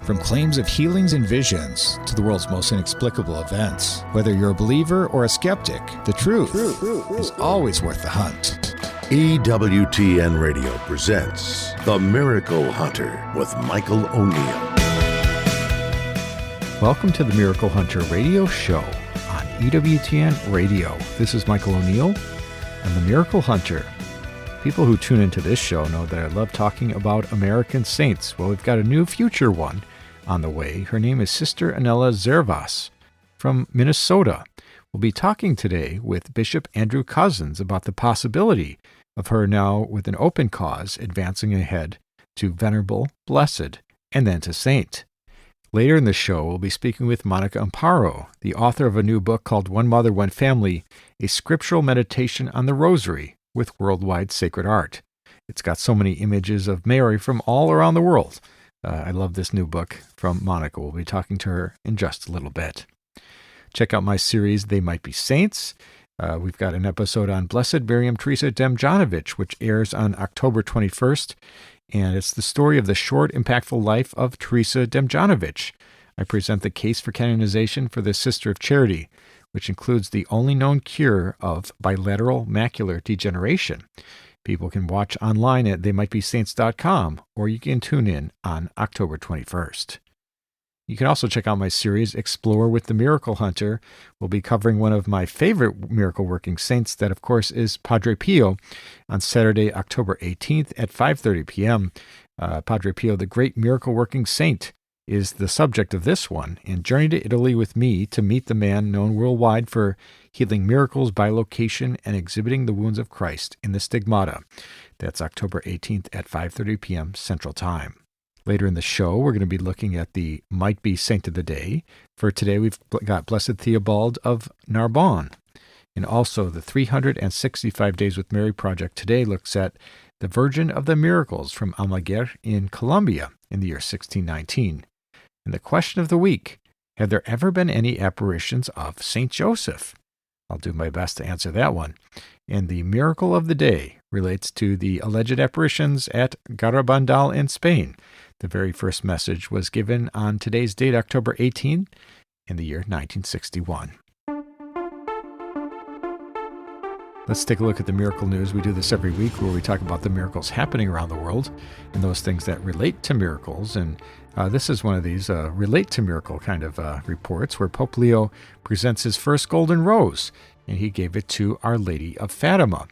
From claims of healings and visions to the world's most inexplicable events, whether you're a believer or a skeptic, the truth is always worth the hunt. EWTN Radio presents The Miracle Hunter with Michael O'Neill. Welcome to the Miracle Hunter radio show on EWTN Radio. This is Michael O'Neill and the Miracle Hunter. People who tune into this show know that I love talking about American saints. Well, we've got a new future one on the way. Her name is Sister Annella Zervas from Minnesota. We'll be talking today with Bishop Andrew Cozzens about the possibility of her now, with an open cause, advancing ahead to Venerable, Blessed, and then to Saint. Later in the show, we'll be speaking with Monica Amparo, the author of a new book called One Mother, One Family, a scriptural meditation on the Rosary with worldwide sacred art. It's got so many images of Mary from all around the world. I love this new book from Monica. We'll be talking to her in just a little bit. Check out my series, They Might Be Saints. We've got an episode on Blessed Miriam Teresa Demjanovic, which airs on October 21st, and it's the story of the short, impactful life of Teresa Demjanovic. I present the case for canonization for the Sister of Charity, which includes the only known cure of bilateral macular degeneration. People can watch online at theymightbesaints.com, or you can tune in on October 21st. You can also check out my series, Explore with the Miracle Hunter. We'll be covering one of my favorite miracle-working saints, that, of course, is Padre Pio, on Saturday, October 18th at 5:30 p.m. Padre Pio, the great miracle-working saint, is the subject of this one, and journey to Italy with me to meet the man known worldwide for healing miracles by location and exhibiting the wounds of Christ in the Stigmata. That's October 18th at 5:30 p.m. Central Time. Later in the show, we're going to be looking at the Might Be Saint of the Day. For today, we've got Blessed Theobald of Narbonne. And also, the 365 Days with Mary project today looks at the Virgin of the Miracles from Almaguer in Colombia in the year 1619. And the question of the week, have there ever been any apparitions of St. Joseph? I'll do my best to answer that one. And the miracle of the day relates to the alleged apparitions at Garabandal in Spain. The very first message was given on today's date, October 18, in the year 1961. Let's take a look at the miracle news. We do this every week where we talk about the miracles happening around the world and those things that relate to miracles. And this is one of these relate to miracle kind of reports where Pope Leo presents his first golden rose, and he gave it to Our Lady of Fatima.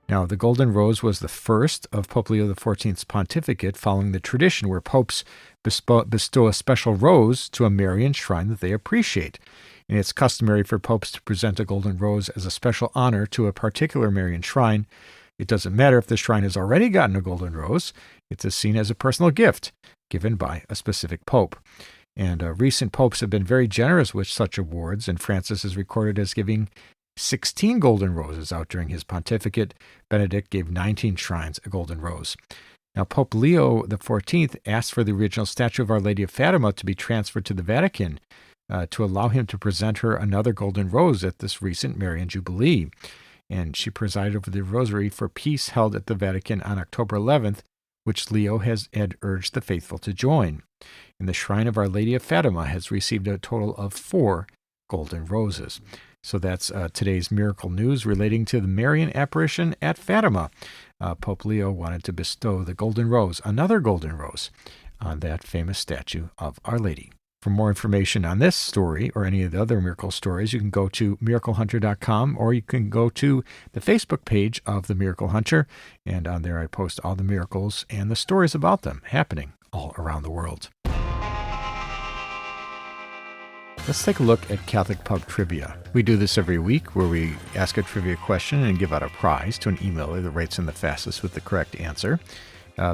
Now, the golden rose was the first of Pope Leo XIV's pontificate, following the tradition where popes bestow a special rose to a Marian shrine that they appreciate. And it's customary for popes to present a golden rose as a special honor to a particular Marian shrine. It doesn't matter if the shrine has already gotten a golden rose. It's seen as a personal gift given by a specific pope. And recent popes have been very generous with such awards, and Francis is recorded as giving 16 golden roses out during his pontificate. Benedict gave 19 shrines a golden rose. Now, Pope Leo XIV asked for the original statue of Our Lady of Fatima to be transferred to the Vatican to allow him to present her another golden rose at this recent Marian Jubilee. And she presided over the Rosary for Peace held at the Vatican on October 11th, which Leo had urged the faithful to join. And the Shrine of Our Lady of Fatima has received a total of 4 golden roses. So that's today's miracle news relating to the Marian apparition at Fatima. Pope Leo wanted to bestow the golden rose, another golden rose, on that famous statue of Our Lady. For more information on this story or any of the other miracle stories, you can go to miraclehunter.com, or you can go to the Facebook page of The Miracle Hunter, and on there I post all the miracles and the stories about them happening all around the world. Let's take a look at Catholic Pub Trivia. We do this every week where we ask a trivia question and give out a prize to an emailer that writes in the fastest with the correct answer.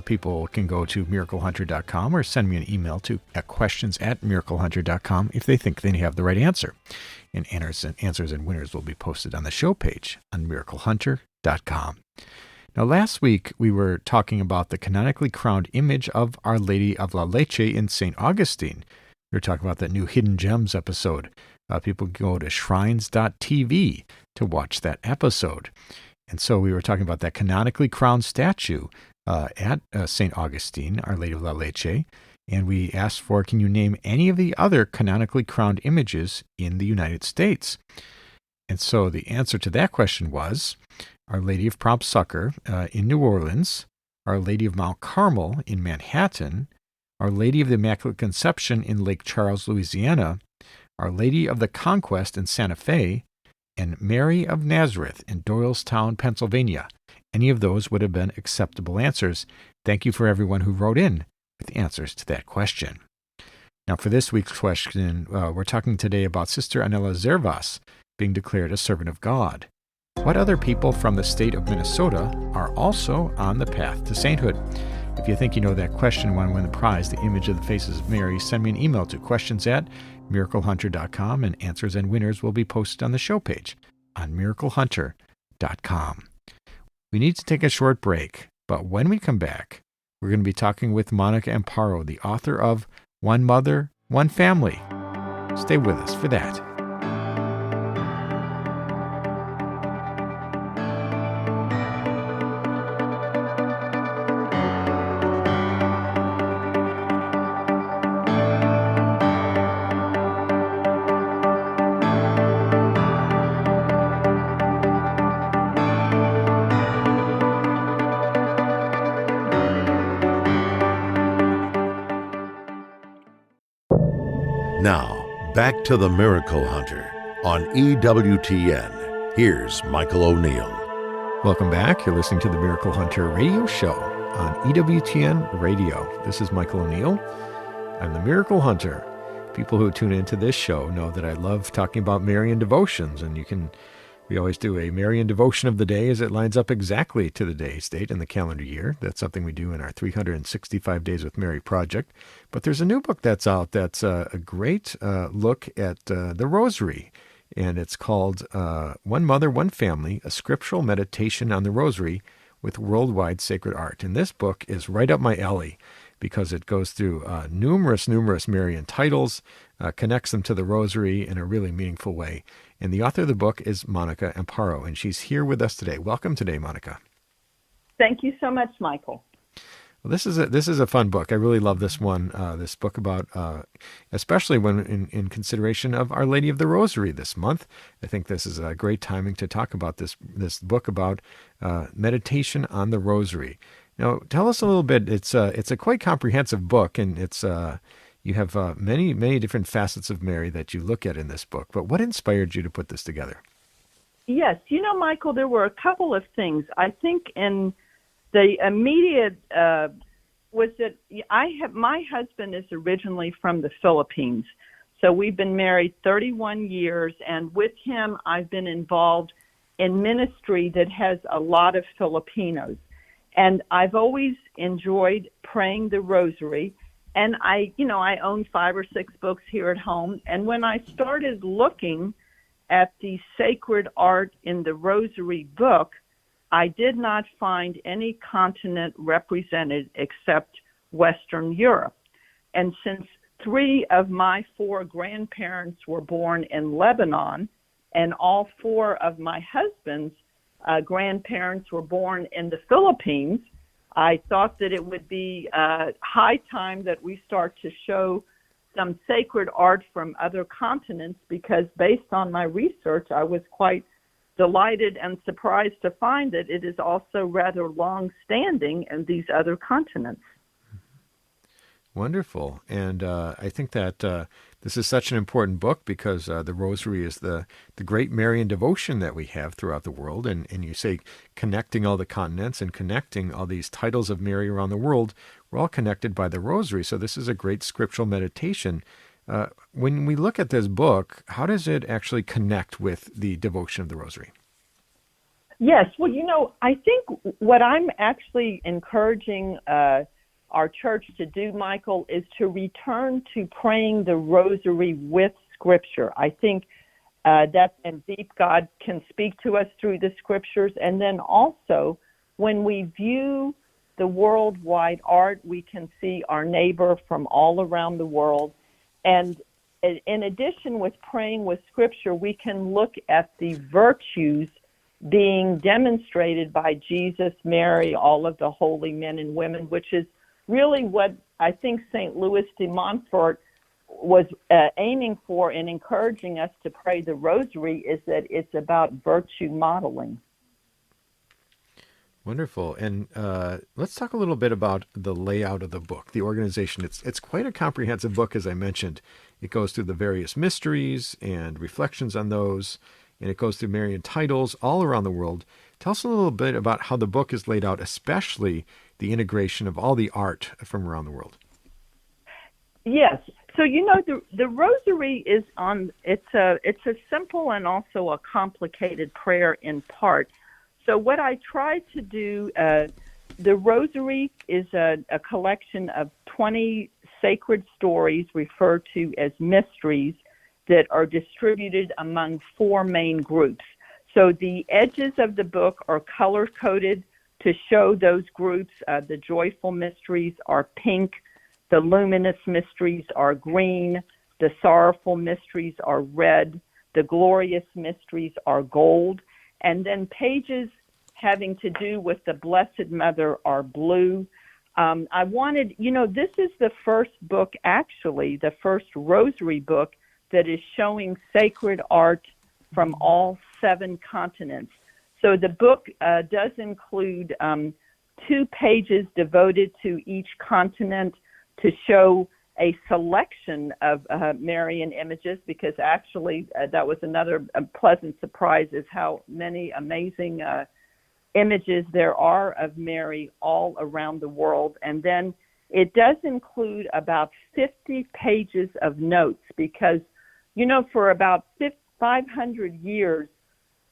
People can go to miraclehunter.com or send me an email to questions@miraclehunter.com if they think they have the right answer. And answers and winners will be posted on the show page on miraclehunter.com. Now, last week we were talking about the canonically crowned image of Our Lady of La Leche in St. Augustine. We were talking about that new Hidden Gems episode. People can go to shrines.tv to watch that episode. And so we were talking about that canonically crowned statue at St. Augustine, Our Lady of La Leche. And we asked for, can you name any of the other canonically crowned images in the United States? And so the answer to that question was Our Lady of Prompt Succor in New Orleans, Our Lady of Mount Carmel in Manhattan, Our Lady of the Immaculate Conception in Lake Charles, Louisiana, Our Lady of the Conquest in Santa Fe, and Mary of Nazareth in Doylestown, Pennsylvania. Any of those would have been acceptable answers. Thank you for everyone who wrote in with answers to that question. Now, for this week's question, we're talking today about Sister Annella Zervas being declared a servant of God. What other people from the state of Minnesota are also on the path to sainthood? If you think you know that question and want to win the prize, the image of the faces of Mary, send me an email to questions@miraclehunter.com, and answers and winners will be posted on the show page on miraclehunter.com. We need to take a short break, but when we come back, we're going to be talking with Monica Amparo, the author of One Mother, One Family. Stay with us for that. Now, back to the Miracle Hunter on EWTN. Here's Michael O'Neill. Welcome back. You're listening to the Miracle Hunter radio show on EWTN Radio. This is Michael O'Neill. I'm the Miracle Hunter. People who tune into this show know that I love talking about Marian devotions, and we always do a Marian devotion of the day as it lines up exactly to the day's date in the calendar year. That's something we do in our 365 Days with Mary project. But there's a new book that's out that's a great look at the Rosary, and it's called One Mother, One Family, a Scriptural Meditation on the Rosary with Worldwide Sacred Art. And this book is right up my alley because it goes through numerous Marian titles, connects them to the Rosary in a really meaningful way. And the author of the book is Monica Amparo, and she's here with us today. Welcome today, Monica. Thank you so much, Michael. Well, this is a fun book. I really love this one. This book about, especially when in consideration of Our Lady of the Rosary this month. I think this is a great timing to talk about this book about meditation on the Rosary. Now, tell us a little bit. It's a quite comprehensive book, and it's you have many different facets of Mary that you look at in this book. But what inspired you to put this together? Yes, Michael, there were a couple of things. I think in the immediate was that my husband is originally from the Philippines, so we've been married 31 years, and with him I've been involved in ministry that has a lot of Filipinos, and I've always enjoyed praying the Rosary, and I own 5 or 6 books here at home, and when I started looking at the sacred art in the Rosary book, I did not find any continent represented except Western Europe. And since 3 of my 4 grandparents were born in Lebanon, and all 4 of my husband's grandparents were born in the Philippines, I thought that it would be high time that we start to show some sacred art from other continents, because based on my research, I was quite delighted and surprised to find that it is also rather long-standing in these other continents. Wonderful. And I think that this is such an important book because the Rosary is the great Marian devotion that we have throughout the world. And you say connecting all the continents and connecting all these titles of Mary around the world, we're all connected by the Rosary. So this is a great scriptural meditation. When we look at this book, how does it actually connect with the devotion of the Rosary? Yes, well, I think what I'm actually encouraging our church to do, Michael, is to return to praying the Rosary with Scripture. I think that and deep God can speak to us through the Scriptures. And then also, when we view the worldwide art, we can see our neighbor from all around the world. And in addition with praying with Scripture, we can look at the virtues being demonstrated by Jesus, Mary, all of the holy men and women, which is really what I think St. Louis de Montfort was aiming for and encouraging us to pray the Rosary is that it's about virtue modeling. Wonderful. And let's talk a little bit about the layout of the book, the organization. It's quite a comprehensive book, as I mentioned. It goes through the various mysteries and reflections on those, and it goes through Marian titles all around the world. Tell us a little bit about how the book is laid out, especially the integration of all the art from around the world. Yes. So, the Rosary is it's a simple and also a complicated prayer in part. So what I try to do, the Rosary is a collection of 20 sacred stories referred to as mysteries that are distributed among 4 main groups. So the edges of the book are color-coded to show those groups. The joyful mysteries are pink, the luminous mysteries are green, the sorrowful mysteries are red, the glorious mysteries are gold, and then pages having to do with the Blessed Mother are blue. I wanted, this is the first book, actually, the first Rosary book that is showing sacred art from all 7 continents. So the book does include 2 pages devoted to each continent to show a selection of Marian images, because actually that was another pleasant surprise, is how many amazing images there are of Mary all around the world. And then it does include about 50 pages of notes because, for about 500 years,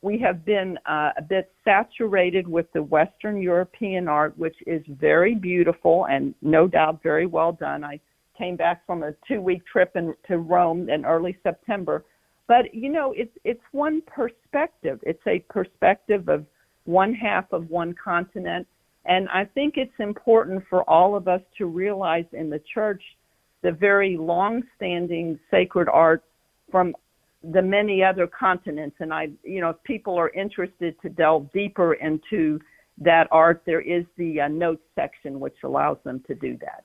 we have been a bit saturated with the Western European art, which is very beautiful and no doubt very well done. I came back from a 2-week trip to Rome in early September. But, it's one perspective. It's a perspective of one half of one continent. And I think it's important for all of us to realize in the church the very long-standing sacred art from the many other continents. And if people are interested to delve deeper into that art, there is the notes section which allows them to do that.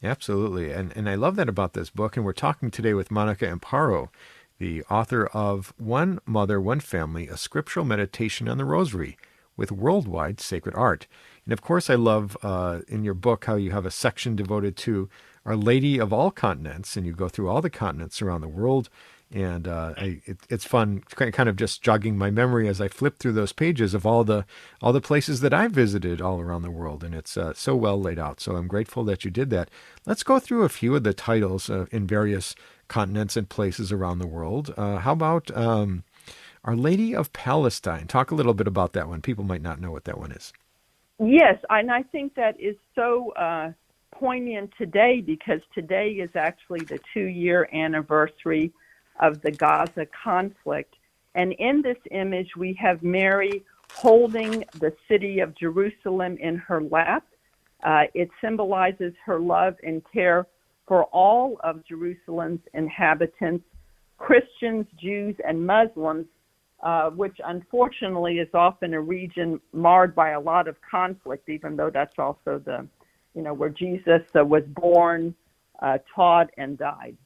Absolutely. And I love that about this book. And we're talking today with Monica Amparo, the author of One Mother, One Family, a scriptural meditation on the Rosary with worldwide sacred art. And of course, I love in your book how you have a section devoted to Our Lady of all continents, and you go through all the continents around the world. And it's fun, kind of just jogging my memory as I flip through those pages of all the places that I've visited all around the world, and it's so well laid out. So I'm grateful that you did that. Let's go through a few of the titles in various continents and places around the world. How about Our Lady of Palestine? Talk a little bit about that one. People might not know what that one is. Yes, and I think that is so poignant today because today is actually the 2-year anniversary of the Gaza conflict. And in this image, we have Mary holding the city of Jerusalem in her lap. It symbolizes her love and care for all of Jerusalem's inhabitants, Christians, Jews, and Muslims, which unfortunately is often a region marred by a lot of conflict, even though that's also where Jesus was born, taught, and died.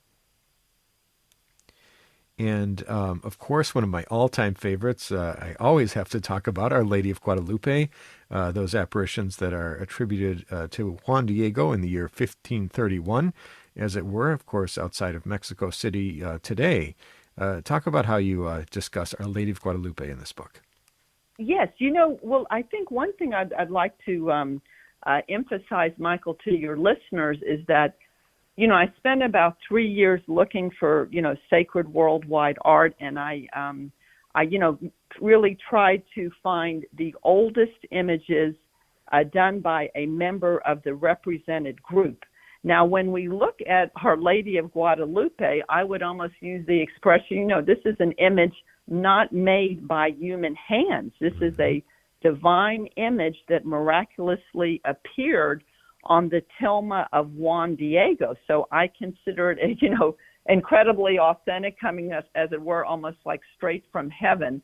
And, of course, one of my all-time favorites, I always have to talk about Our Lady of Guadalupe, those apparitions that are attributed to Juan Diego in the year 1531, as it were, of course, outside of Mexico City today. Talk about how you discuss Our Lady of Guadalupe in this book. Yes, well, I think one thing I'd like to emphasize, Michael, to your listeners is that I spent about 3 years looking for, sacred worldwide art, and I really tried to find the oldest images done by a member of the represented group. Now, when we look at Our Lady of Guadalupe, I would almost use the expression, this is an image not made by human hands. This is a divine image that miraculously appeared on the tilma of Juan Diego. So I consider it, incredibly authentic, coming as it were, almost like straight from heaven.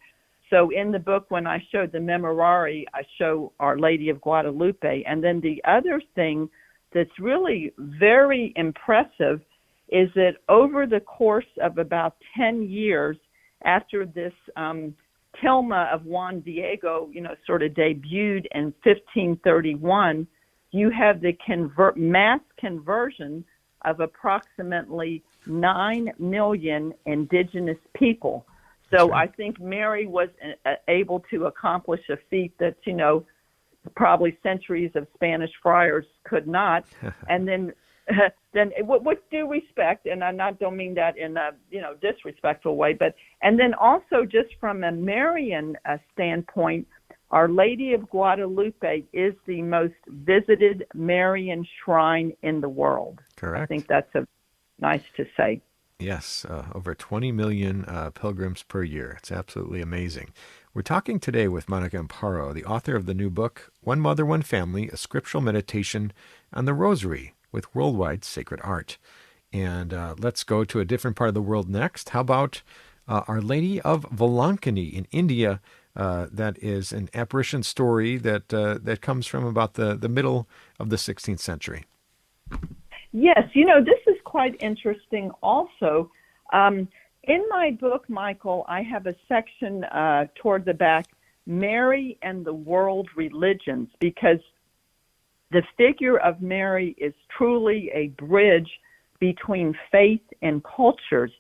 So in the book, when I showed the Memorare, I show Our Lady of Guadalupe. And then the other thing that's really very impressive is that over the course of about 10 years after this tilma of Juan Diego, sort of debuted in 1531, you have the mass conversion of approximately 9 million indigenous people. So I think Mary was able to accomplish a feat that, probably centuries of Spanish friars could not. And then with due respect, and I don't mean that in a, disrespectful way, and then also just from a Marian standpoint, Our Lady of Guadalupe is the most visited Marian shrine in the world. Correct. I think that's nice to say. Yes, over 20 million pilgrims per year. It's absolutely amazing. We're talking today with Monica Amparo, the author of the new book, One Mother, One Family, a scriptural meditation on the Rosary with worldwide sacred art. And let's go to a different part of the world next. How about Our Lady of Velankani in India? That is an apparition story that comes from about the middle of the 16th century. Yes, this is quite interesting also. In my book, Michael, I have a section toward the back, Mary and the World Religions, because the figure of Mary is truly a bridge between faith and cultures.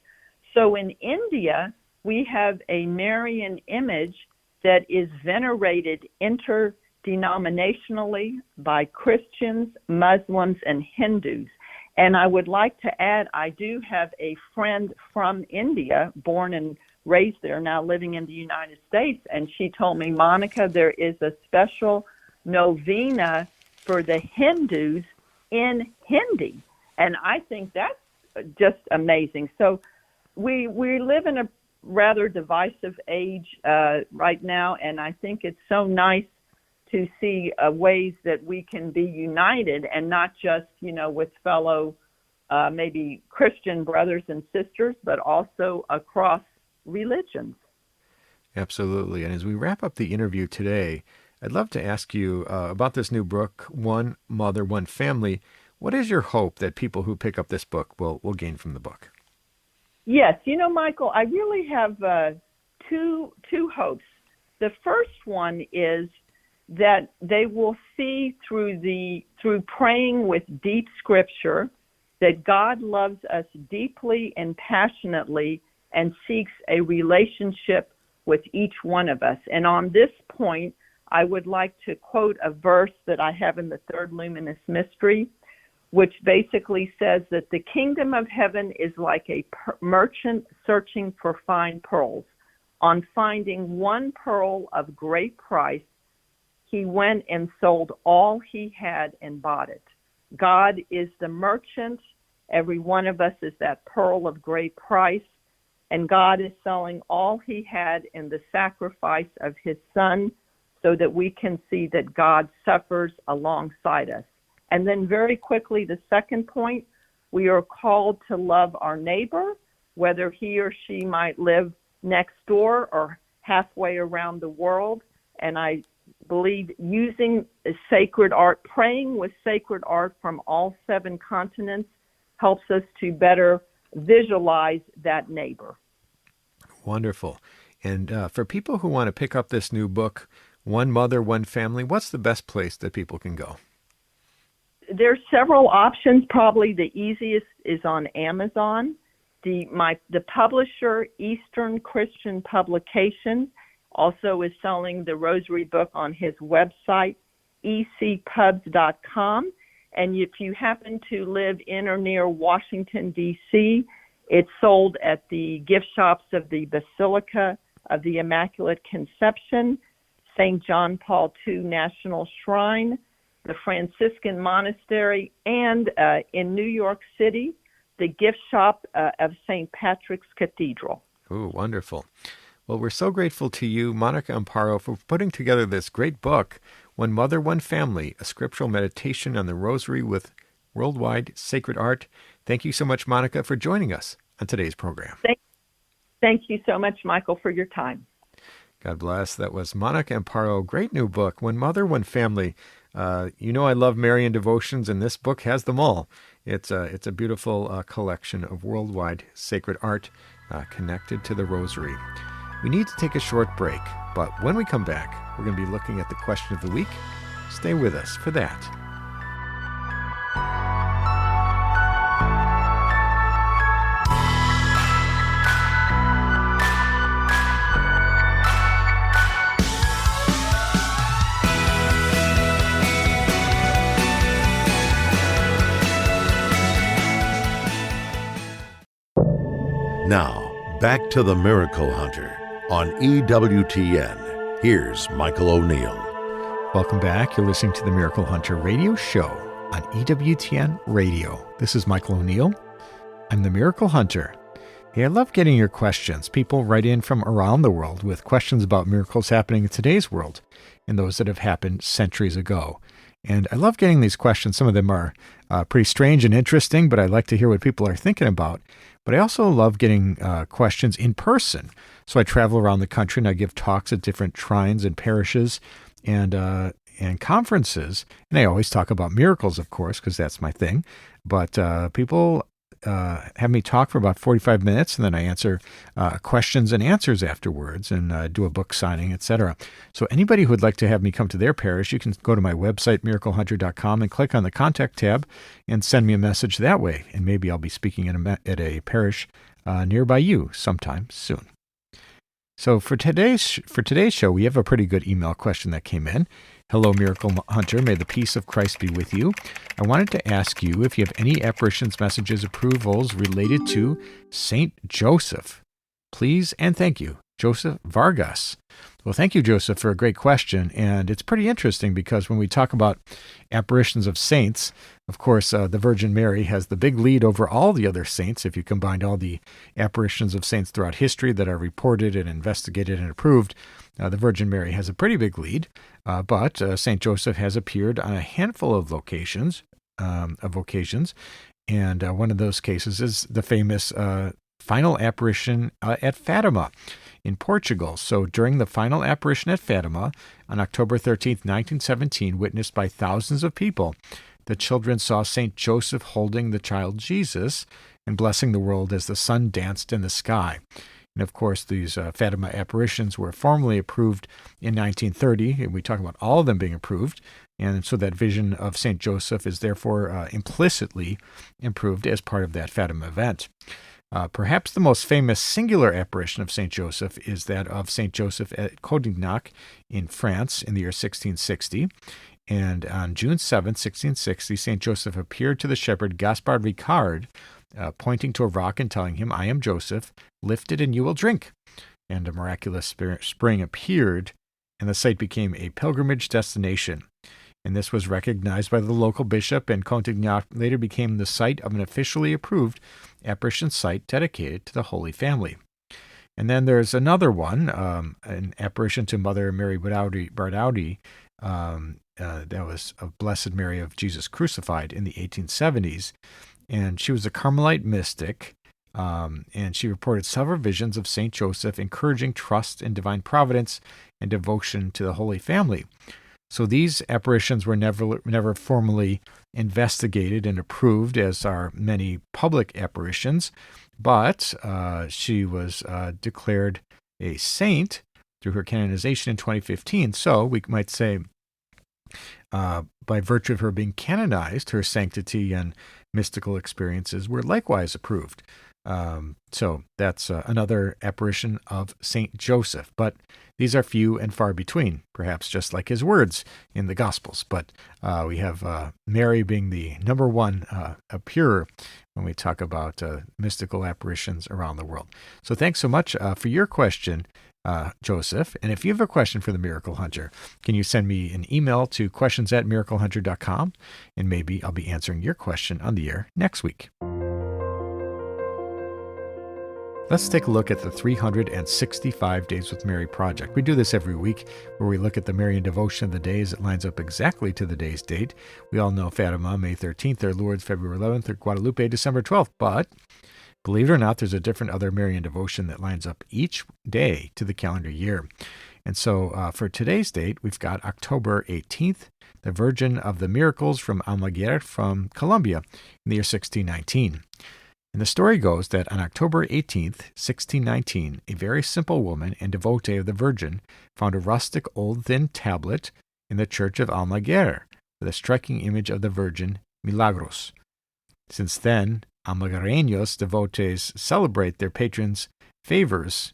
So in India, we have a Marian image that is venerated interdenominationally by Christians, Muslims, and Hindus. And I would like to add, I do have a friend from India, born and raised there, now living in the United States, and she told me, Monica, there is a special novena for the Hindus in Hindi. And I think that's just amazing. So we live in a rather divisive age right now, and I think it's so nice to see ways that we can be united and not just, with fellow maybe Christian brothers and sisters, but also across religions. Absolutely. And as we wrap up the interview today, I'd love to ask you about this new book, One Mother, One Family. What is your hope that people who pick up this book will gain from the book? Yes, Michael, I really have two hopes. The first one is that they will see through praying with deep scripture that God loves us deeply and passionately and seeks a relationship with each one of us. And on this point, I would like to quote a verse that I have in the Third Luminous Mystery, which basically says that the kingdom of heaven is like a merchant searching for fine pearls. On finding one pearl of great price, he went and sold all he had and bought it. God is the merchant. Every one of us is that pearl of great price. And God is selling all he had in the sacrifice of his son so that we can see that God suffers alongside us. And then very quickly, the second point, we are called to love our neighbor, whether he or she might live next door or halfway around the world. And I believe using sacred art, praying with sacred art from all 7 continents helps us to better visualize that neighbor. Wonderful. And for people who want to pick up this new book, One Mother, One Family, what's the best place that people can go? There's several options. Probably the easiest is on Amazon. The publisher, Eastern Christian Publications, also is selling the Rosary book on his website, ecpubs.com. And if you happen to live in or near Washington, D.C., it's sold at the gift shops of the Basilica of the Immaculate Conception, St. John Paul II National Shrine, the Franciscan Monastery, and in New York City, the gift shop of St. Patrick's Cathedral. Oh, wonderful. Well, we're so grateful to you, Monica Amparo, for putting together this great book, One Mother, One Family, a scriptural meditation on the Rosary with worldwide sacred art. Thank you so much, Monica, for joining us on today's program. Thank you so much, Michael, for your time. God bless. That was Monica Amparo. Great new book, One Mother, One Family, I love Marian devotions, and this book has them all. It's a beautiful collection of worldwide sacred art connected to the Rosary. We need to take a short break, but when we come back, we're going to be looking at the question of the week. Stay with us for that. Now, back to the Miracle Hunter on EWTN. Here's Michael O'Neill. Welcome back. You're listening to the Miracle Hunter radio show on EWTN Radio. This is Michael O'Neill. I'm the Miracle Hunter. Hey, I love getting your questions. People write in from around the world with questions about miracles happening in today's world and those that have happened centuries ago. And I love getting these questions. Some of them are pretty strange and interesting, but I like to hear what people are thinking about. But I also love getting questions in person. So I travel around the country and I give talks at different shrines and parishes and conferences. And I always talk about miracles, of course, because that's my thing. But people have me talk for about 45 minutes, and then I answer questions and answers afterwards and do a book signing, etc. So anybody who would like to have me come to their parish, you can go to my website, miraclehunter.com, and click on the Contact tab and send me a message that way. And maybe I'll be speaking at a parish nearby you sometime soon. So for today's show, we have a pretty good email question that came in. Hello, Miracle Hunter. May the peace of Christ be with you. I wanted to ask you if you have any apparitions, messages, approvals related to Saint Joseph. Please and thank you. Joseph Vargas. Well, thank you, Joseph, for a great question. And it's pretty interesting because when we talk about apparitions of saints, of course, the Virgin Mary has the big lead over all the other saints. If you combined all the apparitions of saints throughout history that are reported and investigated and approved, the Virgin Mary has a pretty big lead. But Saint Joseph has appeared on a handful of occasions. And one of those cases is the famous final apparition at Fatima in Portugal. So during the final apparition at Fatima on October 13th, 1917, witnessed by thousands of people, the children saw St. Joseph holding the child Jesus and blessing the world as the sun danced in the sky. And of course, these Fatima apparitions were formally approved in 1930, and we talk about all of them being approved. And so that vision of St. Joseph is therefore implicitly approved as part of that Fatima event. Perhaps the most famous singular apparition of St. Joseph is that of St. Joseph at Cozzens in France in the year 1660. And on June 7, 1660, St. Joseph appeared to the shepherd Gaspard Ricard, pointing to a rock and telling him, "I am Joseph, lift it and you will drink." And a miraculous spring appeared, and the site became a pilgrimage destination. And this was recognized by the local bishop, and Contagnac later became the site of an officially approved apparition site dedicated to the Holy Family. And then there's another one, an apparition to Mother Mary Bardauti, that was of Blessed Mary of Jesus Crucified in the 1870s. And she was a Carmelite mystic, and she reported several visions of St. Joseph encouraging trust in divine providence and devotion to the Holy Family. So these apparitions were never formally investigated and approved, as are many public apparitions, but she was declared a saint through her canonization in 2015. So we might say, by virtue of her being canonized, her sanctity and mystical experiences were likewise approved. So that's another apparition of St. Joseph. But these are few and far between, perhaps just like his words in the Gospels. But we have Mary being the number one appearer when we talk about mystical apparitions around the world. So thanks so much for your question, Joseph. And if you have a question for the Miracle Hunter, can you send me an email to questions@miraclehunter.com, and maybe I'll be answering your question on the air next week. Let's take a look at the 365 Days with Mary project. We do this every week, where we look at the Marian devotion of the day as it lines up exactly to the day's date. We all know Fatima, May 13th, or Lourdes, February 11th, or Guadalupe, December 12th. But believe it or not, there's a different other Marian devotion that lines up each day to the calendar year. And so for today's date, we've got October 18th. the Virgin of the Miracles from Almaguer from Colombia in the year 1619. And the story goes that on October 18th, 1619, a very simple woman and devotee of the Virgin found a rustic old thin tablet in the church of Almaguer with a striking image of the Virgin Milagros. Since then, Almaguereños devotees celebrate their patron's favors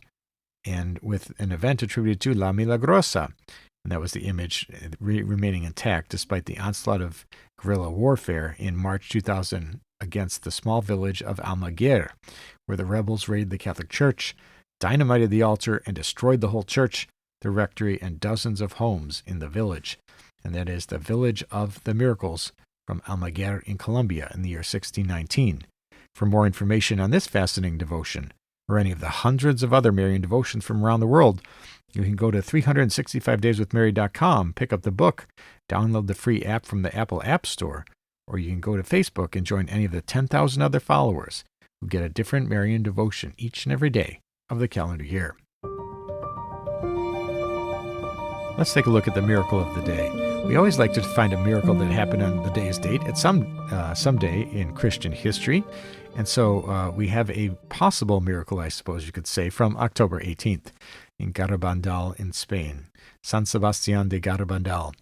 and with an event attributed to La Milagrosa. And that was the image remaining intact despite the onslaught of guerrilla warfare in March 2000 against the small village of Almaguer, where the rebels raided the Catholic Church, dynamited the altar, and destroyed the whole church, the rectory, and dozens of homes in the village. And that is the Village of the Miracles from Almaguer in Colombia in the year 1619. For more information on this fascinating devotion, or any of the hundreds of other Marian devotions from around the world, you can go to 365dayswithmary.com, pick up the book, download the free app from the Apple App Store, or you can go to Facebook and join any of the 10,000 other followers who get a different Marian devotion each and every day of the calendar year. Let's take a look at the miracle of the day. We always like to find a miracle that happened on the day's date at some day in Christian history. And so we have a possible miracle, I suppose you could say, from October 18th in Garabandal in Spain, San Sebastián de Garabandal,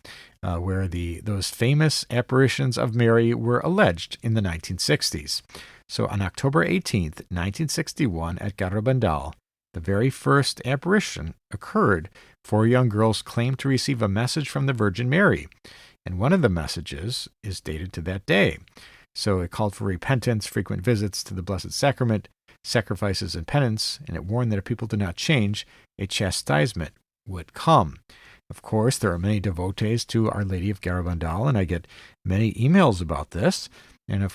where those famous apparitions of Mary were alleged in the 1960s. So on October 18th, 1961, at Garabandal, the very first apparition occurred. 4 young girls claimed to receive a message from the Virgin Mary, and one of the messages is dated to that day. So it called for repentance, frequent visits to the Blessed Sacrament, sacrifices and penance, and it warned that if people did not change, a chastisement would come. Of course, there are many devotees to Our Lady of Garabandal, and I get many emails about this.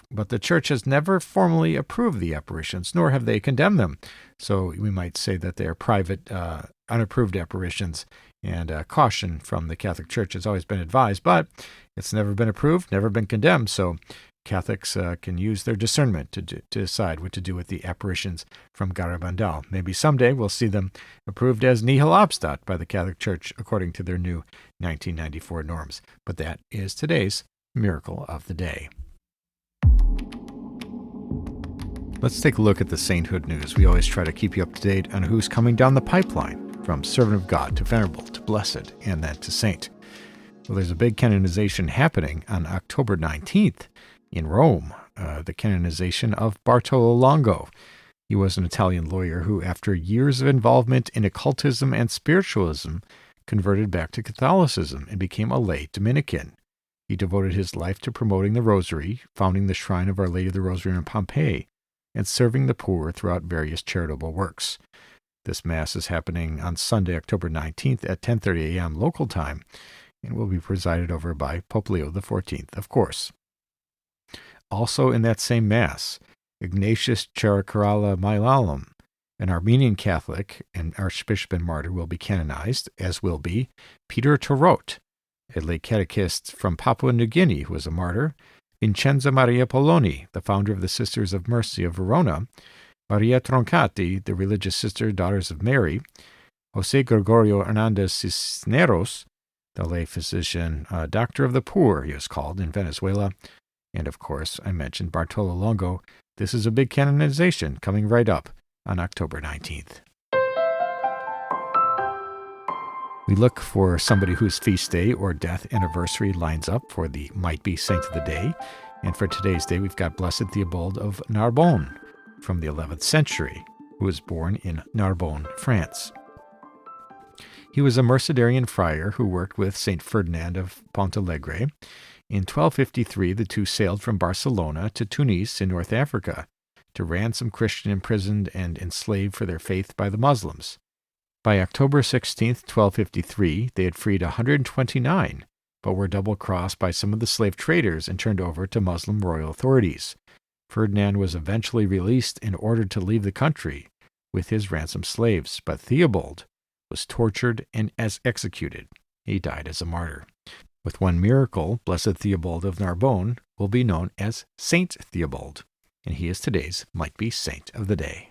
But the Church has never formally approved the apparitions, nor have they condemned them. So we might say that they are private, unapproved apparitions, and caution from the Catholic Church has always been advised, but it's never been approved, never been condemned. So Catholics can use their discernment to decide what to do with the apparitions from Garabandal. Maybe someday we'll see them approved as nihil obstat by the Catholic Church according to their new 1994 norms. But that is today's miracle of the day. Let's take a look at the sainthood news. We always try to keep you up to date on who's coming down the pipeline, from servant of God to venerable to blessed and then to saint. Well, there's a big canonization happening on October 19th in Rome, the canonization of Bartolo Longo. He was an Italian lawyer who, after years of involvement in occultism and spiritualism, converted back to Catholicism and became a lay Dominican. He devoted his life to promoting the Rosary, founding the Shrine of Our Lady of the Rosary in Pompeii, and serving the poor throughout various charitable works. This Mass is happening on Sunday, October 19th at 10:30 a.m. local time, and will be presided over by Pope Leo XIV, of course. Also in that same Mass, Ignatius Charakarala Mailalam, an Armenian Catholic and Archbishop and martyr, will be canonized, as will be Peter Tarot, a lay catechist from Papua New Guinea who was a martyr, Vincenza Maria Poloni, the founder of the Sisters of Mercy of Verona, Maria Troncati, the religious sister, Daughters of Mary, Jose Gregorio Hernandez Cisneros, the lay physician, Doctor of the Poor, he was called, in Venezuela, and of course, I mentioned Bartolo Longo. This is a big canonization coming right up on October 19th. We look for somebody whose feast day or death anniversary lines up for the might-be saint of the day. And for today's day, we've got Blessed Theobald of Narbonne from the 11th century, who was born in Narbonne, France. He was a Mercedarian friar who worked with St. Ferdinand of Pontalegre. In 1253, the two sailed from Barcelona to Tunis in North Africa to ransom Christians imprisoned and enslaved for their faith by the Muslims. By October 16, 1253, they had freed 129, but were double-crossed by some of the slave traders and turned over to Muslim royal authorities. Ferdinand was eventually released and ordered to leave the country with his ransomed slaves, but Theobald was tortured and executed. He died as a martyr. With one miracle, Blessed Theobald of Narbonne will be known as Saint Theobald, and he is today's might-be saint of the day.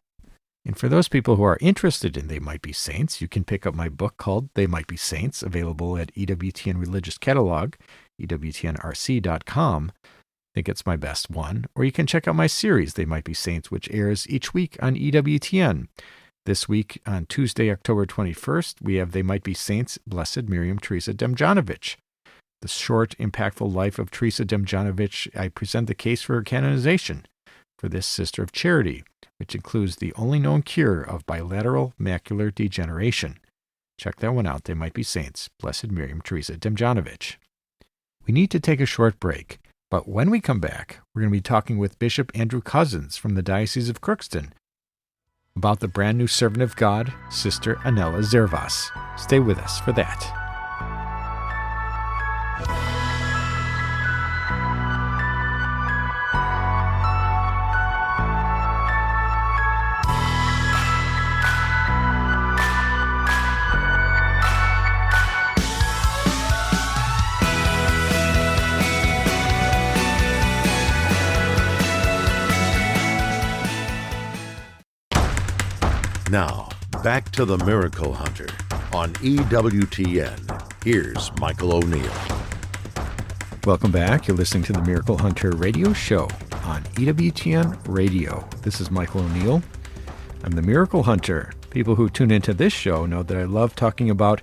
And for those people who are interested in They Might Be Saints, you can pick up my book called They Might Be Saints, available at EWTN Religious Catalog. EWTNRC.com. I think it's my best one. Or you can check out my series, They Might Be Saints, which airs each week on EWTN. This week, on Tuesday, October 21st, we have They Might Be Saints, Blessed Miriam Teresa Demjanovic. The short, impactful life of Teresa Demjanovic, I present the case for her canonization for this Sister of Charity, which includes the only known cure of bilateral macular degeneration. Check that one out. They Might Be Saints, Blessed Miriam Teresa Demjanovic. We need to take a short break, but when we come back, we're going to be talking with Bishop Andrew Cozzens from the Diocese of Crookston about the brand new servant of God, Sister Annella Zervas. Stay with us for that. Now, back to the Miracle Hunter on EWTN. Here's Michael O'Neill. Welcome back. You're listening to the Miracle Hunter radio show on EWTN Radio. This is Michael O'Neill. I'm the Miracle Hunter. People who tune into this show know that I love talking about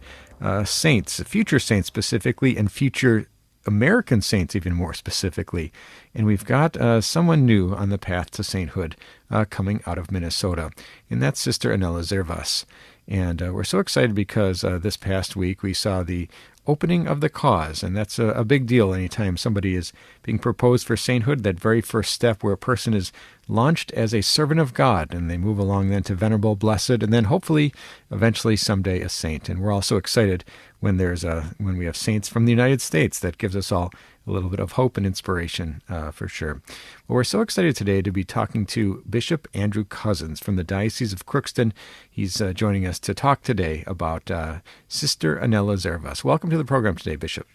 saints, future saints specifically, and future American saints even more specifically. And we've got someone new on the path to sainthood coming out of Minnesota, and that's Sister Annella Zervas. And we're so excited because this past week we saw the opening of the cause, and that's a big deal anytime somebody is being proposed for sainthood, that very first step where a person is launched as a servant of God, and they move along then to venerable, blessed, and then hopefully, eventually, someday a saint. And we're also excited when we have saints from the United States. That gives us all a little bit of hope and inspiration for sure. Well, we're so excited today to be talking to Bishop Andrew Cozzens from the Diocese of Crookston. He's joining us to talk today about Sister Annella Zervas. Welcome to the program today, Bishop.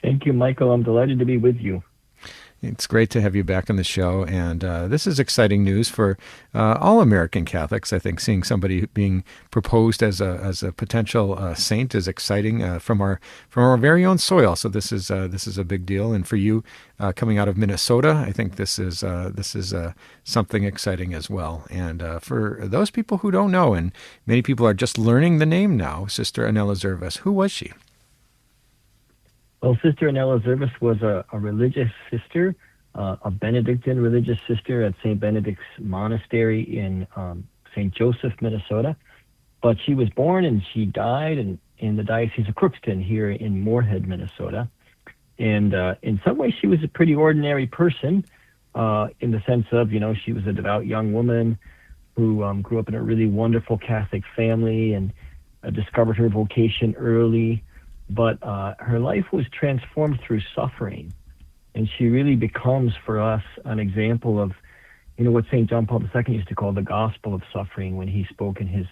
Thank you, Michael. I'm delighted to be with you. It's great to have you back on the show, and this is exciting news for all American Catholics. I think seeing somebody being proposed as a potential saint is exciting from our very own soil. So this is a big deal, and for you coming out of Minnesota, I think this is something exciting as well. And for those people who don't know, and many people are just learning the name now, Sister Annella Zervas, who was she? Well, Sister Annella Zervas was a religious sister, a Benedictine religious sister at St. Benedict's Monastery in St. Joseph, Minnesota. But she was born and she died in the Diocese of Crookston here in Moorhead, Minnesota. And in some ways, she was a pretty ordinary person in the sense of, she was a devout young woman who grew up in a really wonderful Catholic family and discovered her vocation early. But her life was transformed through suffering, and she really becomes for us an example of, what St. John Paul II used to call the gospel of suffering when he spoke in his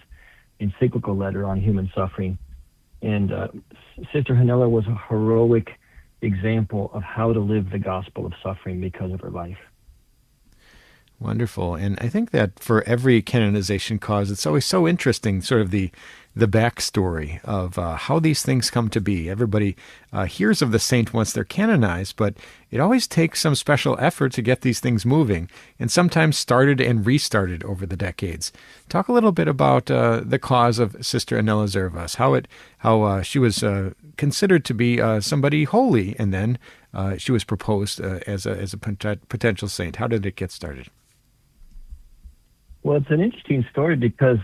encyclical letter on human suffering. And Sister Annella was a heroic example of how to live the gospel of suffering because of her life. Wonderful. And I think that for every canonization cause, it's always so interesting, sort of the backstory of how these things come to be. Everybody hears of the saint once they're canonized, but it always takes some special effort to get these things moving, and sometimes started and restarted over the decades. Talk a little bit about the cause of Sister Annella Zervas, how she was considered to be somebody holy, and then she was proposed as a potential saint. How did it get started? Well, it's an interesting story because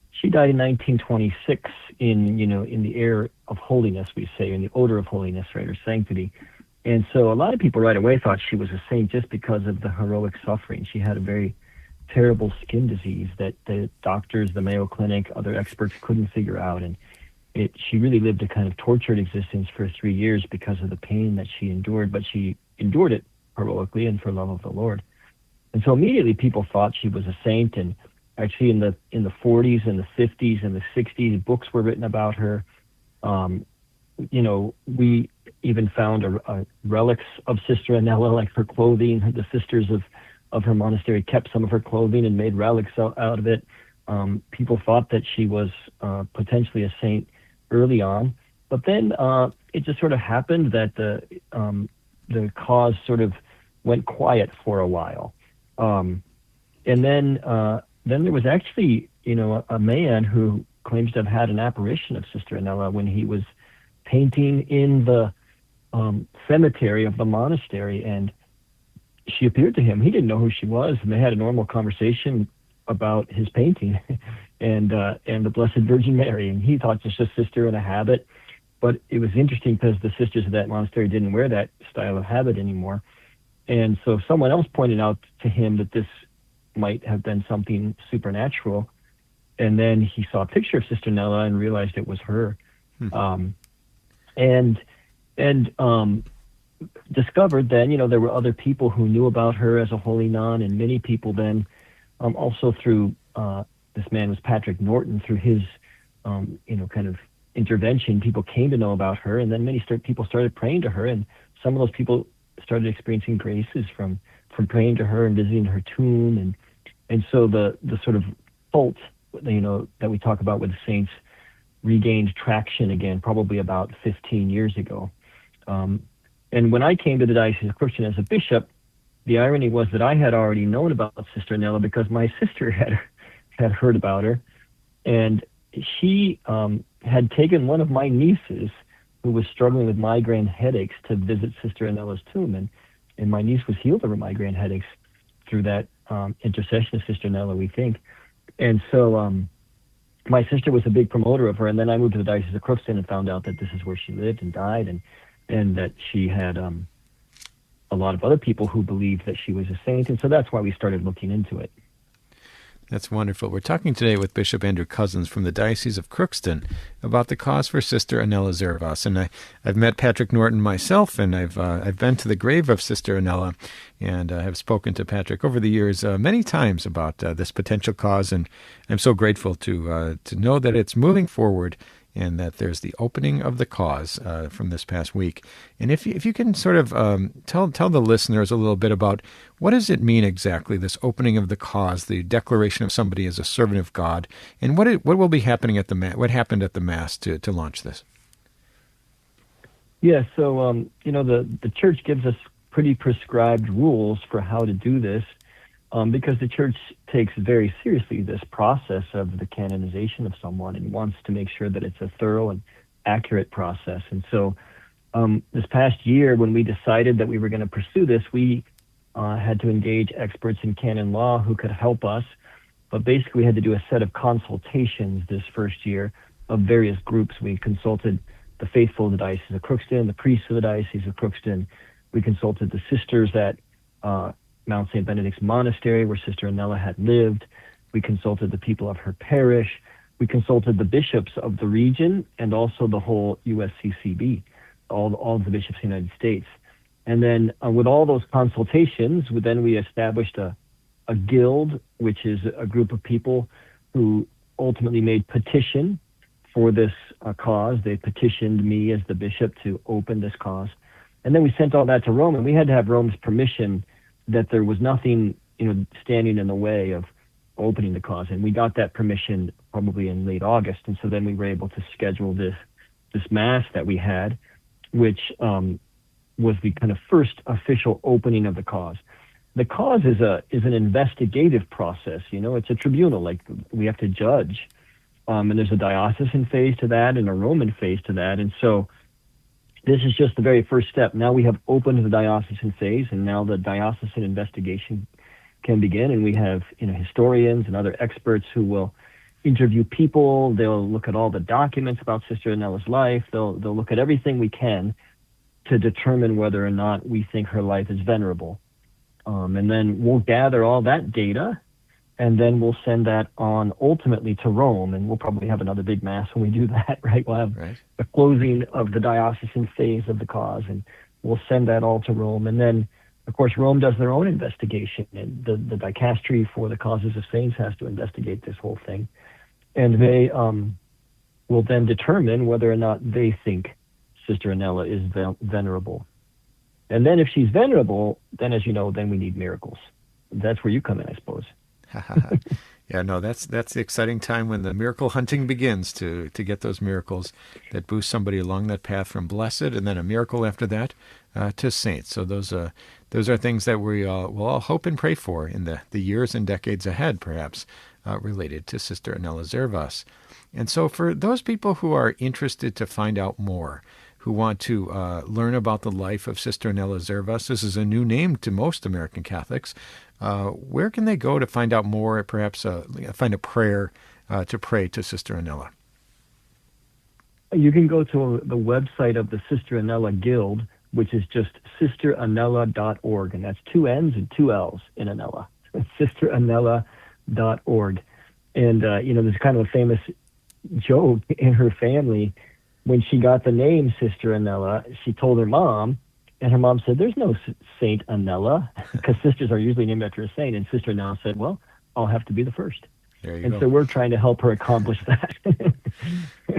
she died in 1926 in the air of holiness, we say, in the odor of holiness, right, or sanctity. And so a lot of people right away thought she was a saint just because of the heroic suffering. She had a very terrible skin disease that the doctors, the Mayo Clinic, other experts couldn't figure out. And she really lived a kind of tortured existence for 3 years because of the pain that she endured, but she endured it heroically and for love of the Lord. And so immediately people thought she was a saint, and actually in the 40s and the 50s and the 60s, books were written about her. We even found relics of Sister Annella, like her clothing. The sisters of her monastery kept some of her clothing and made relics out of it. People thought that she was potentially a saint early on. But then it just sort of happened that the cause sort of went quiet for a while. And then there was actually, a man who claims to have had an apparition of Sister Annella when he was painting in the cemetery of the monastery, and she appeared to him. He didn't know who she was, and they had a normal conversation about his painting and the Blessed Virgin Mary, and he thought just a sister in a habit. But it was interesting because the sisters of that monastery didn't wear that style of habit anymore. And so someone else pointed out to him that this might have been something supernatural. And then he saw a picture of Sister Annella and realized it was her. And discovered then, there were other people who knew about her as a holy nun, and many people then, also through, this man was Patrick Norton, through his, kind of intervention, people came to know about her, and then many people started praying to her, and some of those people started experiencing graces from praying to her and visiting her tomb, and so the sort of cult, that we talk about with the saints regained traction again, probably about 15 years ago. And when I came to the Diocese of Crookston as a bishop, the irony was that I had already known about Sister Annella because my sister had heard about her, and she had taken one of my nieces who was struggling with migraine headaches to visit Sister Annella's tomb, and my niece was healed of her migraine headaches through that intercession of Sister Annella, we think. And so my sister was a big promoter of her, and then I moved to the Diocese of Crookston and found out that this is where she lived and died, and that she had a lot of other people who believed that she was a saint, and so that's why we started looking into it. That's wonderful. We're talking today with Bishop Andrew Cozzens from the Diocese of Crookston about the cause for Sister Annella Zervas. And I've met Patrick Norton myself, and I've been to the grave of Sister Annella, and have spoken to Patrick over the years many times about this potential cause. And I'm so grateful to know that it's moving forward, and that there's the opening of the cause from this past week. And if you can sort of tell the listeners a little bit about what does it mean exactly, this opening of the cause, the declaration of somebody as a servant of God, and what will be happening at what happened at the Mass to launch this? Yeah, so the Church gives us pretty prescribed rules for how to do this, because the Church takes very seriously this process of the canonization of someone and wants to make sure that it's a thorough and accurate process. And so this past year, when we decided that we were going to pursue this, we had to engage experts in canon law who could help us. But basically, we had to do a set of consultations this first year of various groups. We consulted the faithful of the Diocese of Crookston, the priests of the Diocese of Crookston. We consulted the sisters at Mount St. Benedict's Monastery, where Sister Annella had lived. We consulted the people of her parish. We consulted the bishops of the region and also the whole USCCB, all of the bishops of the United States. And then with all those consultations, we established a guild, which is a group of people who ultimately made petition for this cause. They petitioned me as the bishop to open this cause. And then we sent all that to Rome, and we had to have Rome's permission that there was nothing, standing in the way of opening the cause. And we got that permission probably in late August. And so then we were able to schedule this Mass that we had, which was the kind of first official opening of the cause. The cause is an investigative process. It's a tribunal, like we have to judge. And there's a diocesan phase to that and a Roman phase to that. And so this is just the very first step. Now we have opened the diocesan phase, and now the diocesan investigation can begin. And we have, historians and other experts who will interview people. They'll look at all the documents about Sister Annella's life. They'll look at everything we can to determine whether or not we think her life is venerable. And then we'll gather all that data, and then we'll send that on ultimately to Rome, and we'll probably have another big Mass when we do that, right? We'll have the closing of the diocesan phase of the cause, and we'll send that all to Rome. And then, of course, Rome does their own investigation, and the dicastery for the causes of saints has to investigate this whole thing. And they will then determine whether or not they think Sister Annella is venerable. And then if she's venerable, then, as you know, then we need miracles. That's where you come in, I suppose. Yeah, no, that's the exciting time when the miracle hunting begins to get those miracles that boost somebody along that path from blessed, and then a miracle after that to saints. So those are things that we will all hope and pray for in the years and decades ahead, perhaps related to Sister Annella Zervas. And so for those people who are interested to find out more, who want to learn about the life of Sister Annella Zervas, this is a new name to most American Catholics. Where can they go to find out more, perhaps find a prayer to pray to Sister Annella? You can go to the website of the Sister Annella Guild, which is just sisterannella.org, and that's 2 N's and 2 L's in Annella. sisterannella.org. And, there's kind of a famous joke in her family. When she got the name Sister Annella, she told her mom, and her mom said, "There's no Saint Annella," because sisters are usually named after a saint. And Sister Annella said, "Well, I'll have to be the first." There you and go. So we're trying to help her accomplish that.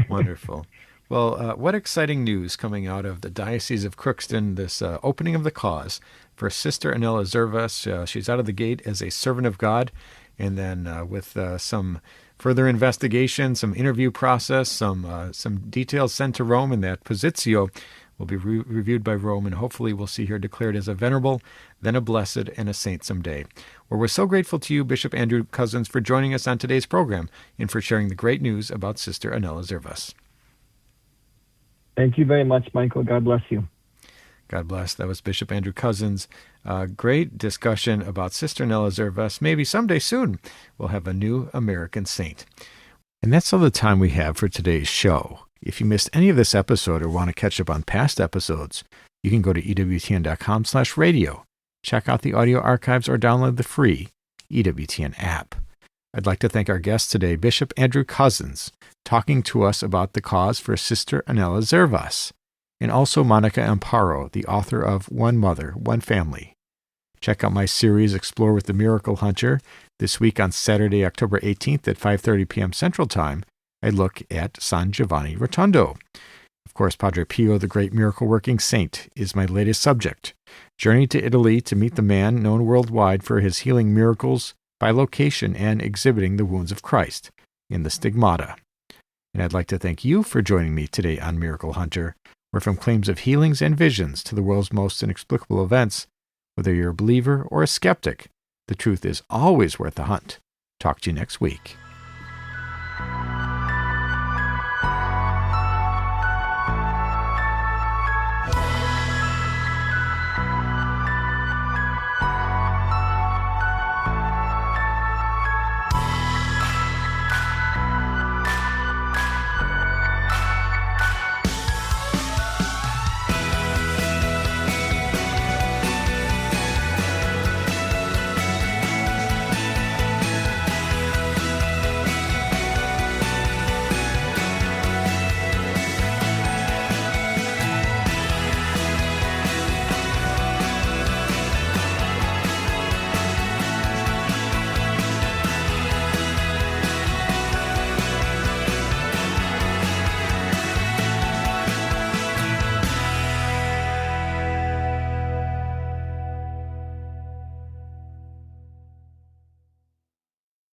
Wonderful. Well, what exciting news coming out of the Diocese of Crookston, this opening of the cause for Sister Annella Zervas. She's out of the gate as a servant of God, and then with some further investigation, some interview process, some details sent to Rome, and that Positio will be reviewed by Rome, and hopefully we'll see her declared as a venerable, then a blessed, and a saint someday. Well, we're so grateful to you, Bishop Andrew Cozzens, for joining us on today's program and for sharing the great news about Sister Annella Zervas. Thank you very much, Michael. God bless you. God bless. That was Bishop Andrew Cozzens. Great discussion about Sister Annella Zervas. Maybe someday soon we'll have a new American saint. And that's all the time we have for today's show. If you missed any of this episode or want to catch up on past episodes, you can go to EWTN.com/radio, check out the audio archives, or download the free EWTN app. I'd like to thank our guest today, Bishop Andrew Cozzens, talking to us about the cause for Sister Annella Zervas, and also Monica Amparo, the author of One Mother, One Family. Check out my series, Explore with the Miracle Hunter. This week on Saturday, October 18th at 5:30 p.m. Central Time, I look at San Giovanni Rotondo. Of course, Padre Pio, the great miracle-working saint, is my latest subject. Journey to Italy to meet the man known worldwide for his healing miracles by location and exhibiting the wounds of Christ in the Stigmata. And I'd like to thank you for joining me today on Miracle Hunter, where from claims of healings and visions to the world's most inexplicable events, whether you're a believer or a skeptic, the truth is always worth the hunt. Talk to you next week.